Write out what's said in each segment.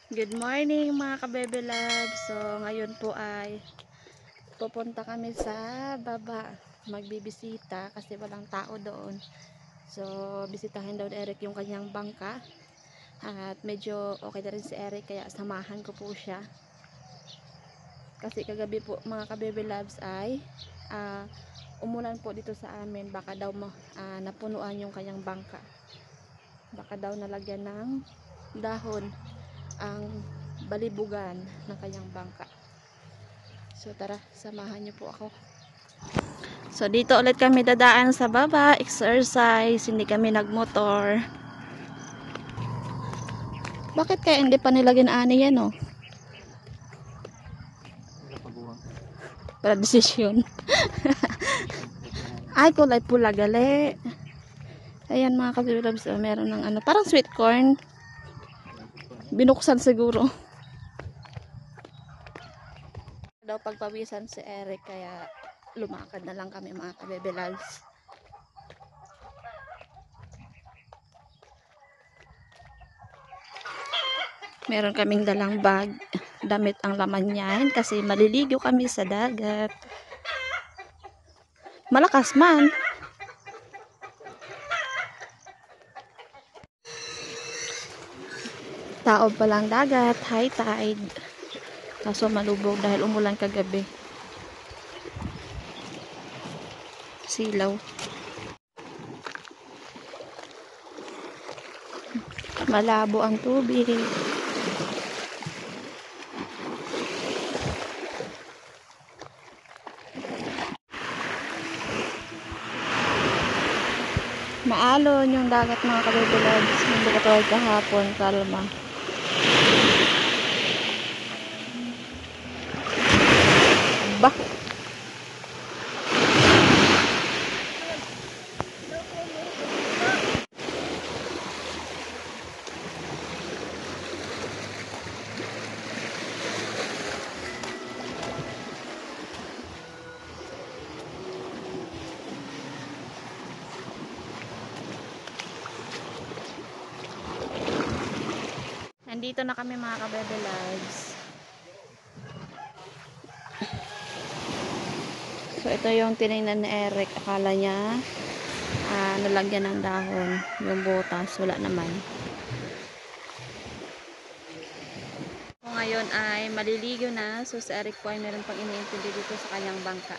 Good morning mga kabebe love. So ngayon po ay pupunta kami sa baba, magbibisita kasi walang tao doon. So bisitahin daw ni Eric yung kanyang bangka at medyo okay na rin si Eric kaya samahan ko po siya. Kasi kagabi po mga kabebe loves ay umulan po dito sa amin, baka daw napunuan yung kanyang bangka, baka daw nalagyan ng dahon ang balibugan ng kanyang bangka. So tara, samahan niyo po ako. So dito ulit kami dadaan sa baba, exercise, hindi kami nagmotor. Bakit kaya hindi pa nila ginaani yan oh? Para desisyon. Ay, kulay pula gali. Ayan mga kabilabs, meron ng ano, parang sweet corn. Binuksan siguro. Daw pagpawisan si Eric kaya lumakad na lang kami mga kabebelags. Meron kaming dalang bag, damit ang laman niyan kasi maliligo kami sa dagat. Malakas man. Taob pa lang dagat, high tide. Kaso malubog dahil umulan kagabi. Silaw. Malabo ang tubig. Maalon yung dagat mga kabibulags. Hindi katulad kahapon, kalma. Bah! Nandito na kami mga kabebe lives. So ito yung tinignan ni Eric. Akala niya nalagyan ng dahon yung butas. Wala naman. So ngayon ay maliligo na. So si Eric po ay meron pang iniintindi dito sa kanyang bangka.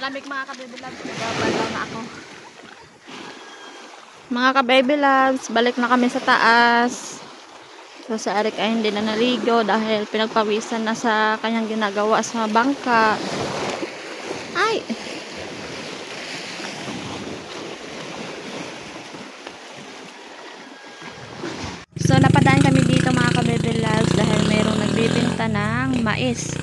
Malamig mga ka-baby loves, nagabalaw na ako. Mga ka-baby loves, balik na kami sa taas. So si Eric ay hindi na naligo dahil pinagpawisan na sa kanyang ginagawa sa bangka. Ay! So napadaan kami dito mga ka-baby loves dahil mayroong nagbibinta ng mais.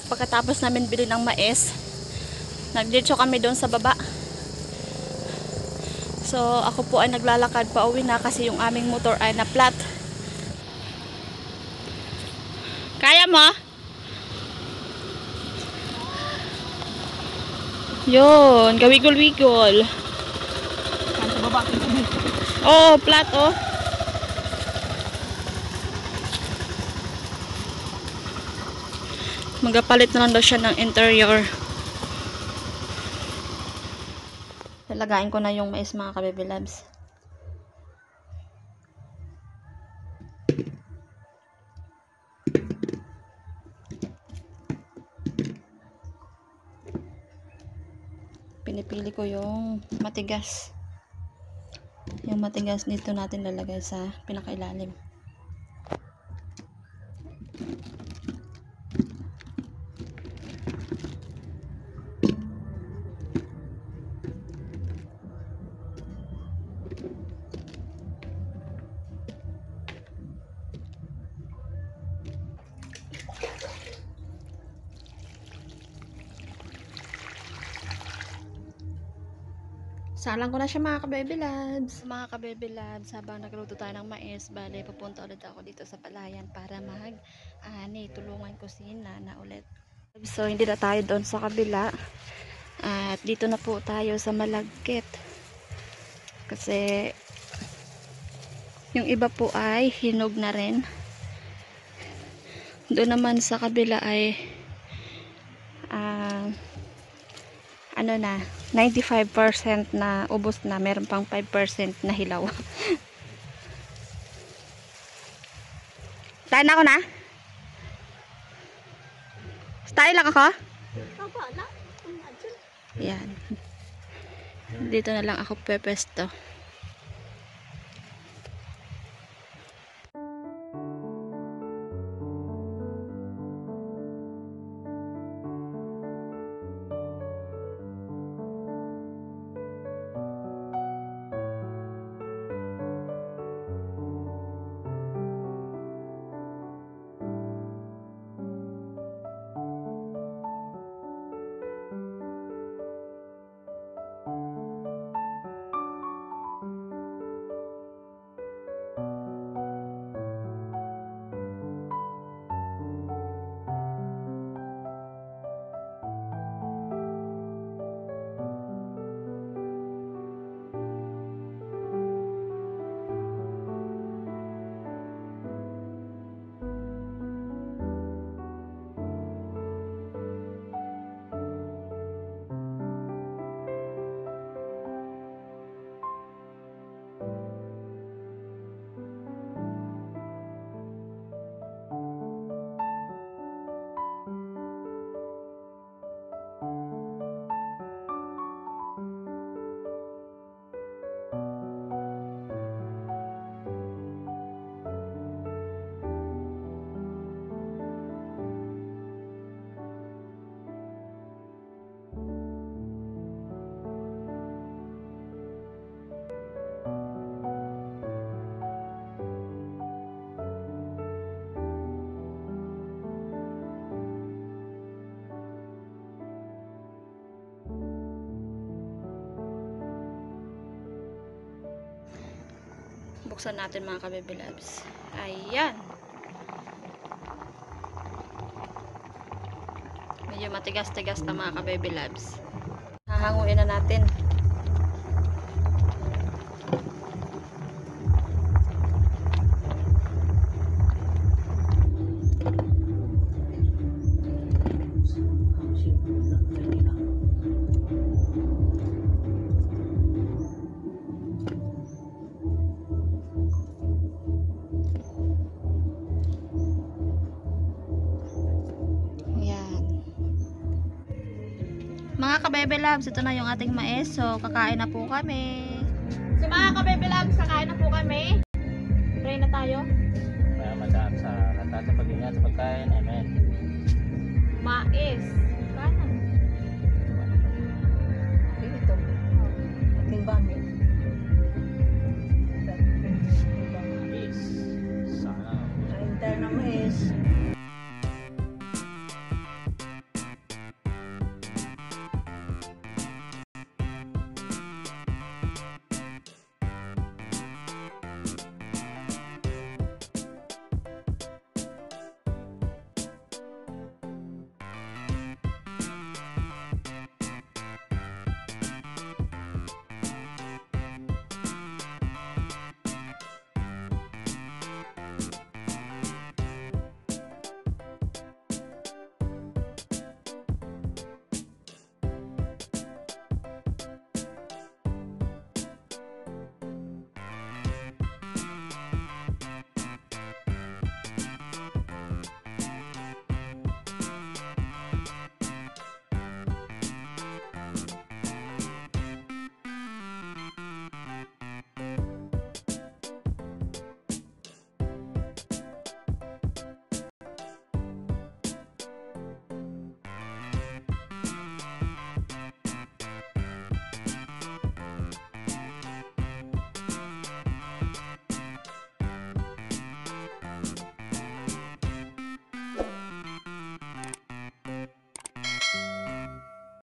Pagkatapos namin bili ng mais, nagdiretso kami doon sa baba. So ako po ay naglalakad pa uwi na kasi yung aming motor ay na-flat. Kaya mo? Yun, gawigol-wigol. Sa baba, Oh, flat oh. Magapalit na lang daw siya ng interior. Lalagain ko na yung mais mga ka-baby loves. Pinipili ko yung matigas. Yung matigas dito natin lalagay sa pinakailalim. Salang ko na siya mga ka-baby loves. Mga ka-baby loves, habang nagluto tayo ng mais, bale, pupunta ulit ako dito sa palayan para tulungan ko si Nana ulit. So, hindi na tayo doon sa kabila. At dito na po tayo sa Malagkit. Kasi, yung iba po ay hinog na rin. Doon naman sa kabila ay 95% na ubos na, meron pang 5% na hilaw. Tayo na ako na? Style lang ako? Yan. Dito na lang ako pepesto. Buksan natin mga ka-baby loves. Ayan. Medyo matigas-tigas na mga ka-baby loves. Hahanguin na natin. Mga ka-baby loves, ito na yung ating mais. So, kakain na po kami. So, mga ka-baby loves, kakain na po kami. Pray na tayo. Kaya madam sa lahat sa pag-ingat sa pagkain. Amen. Mais. Kanan. Ito. Ating bangin. Peace. Sana. Kain tayo ng mais.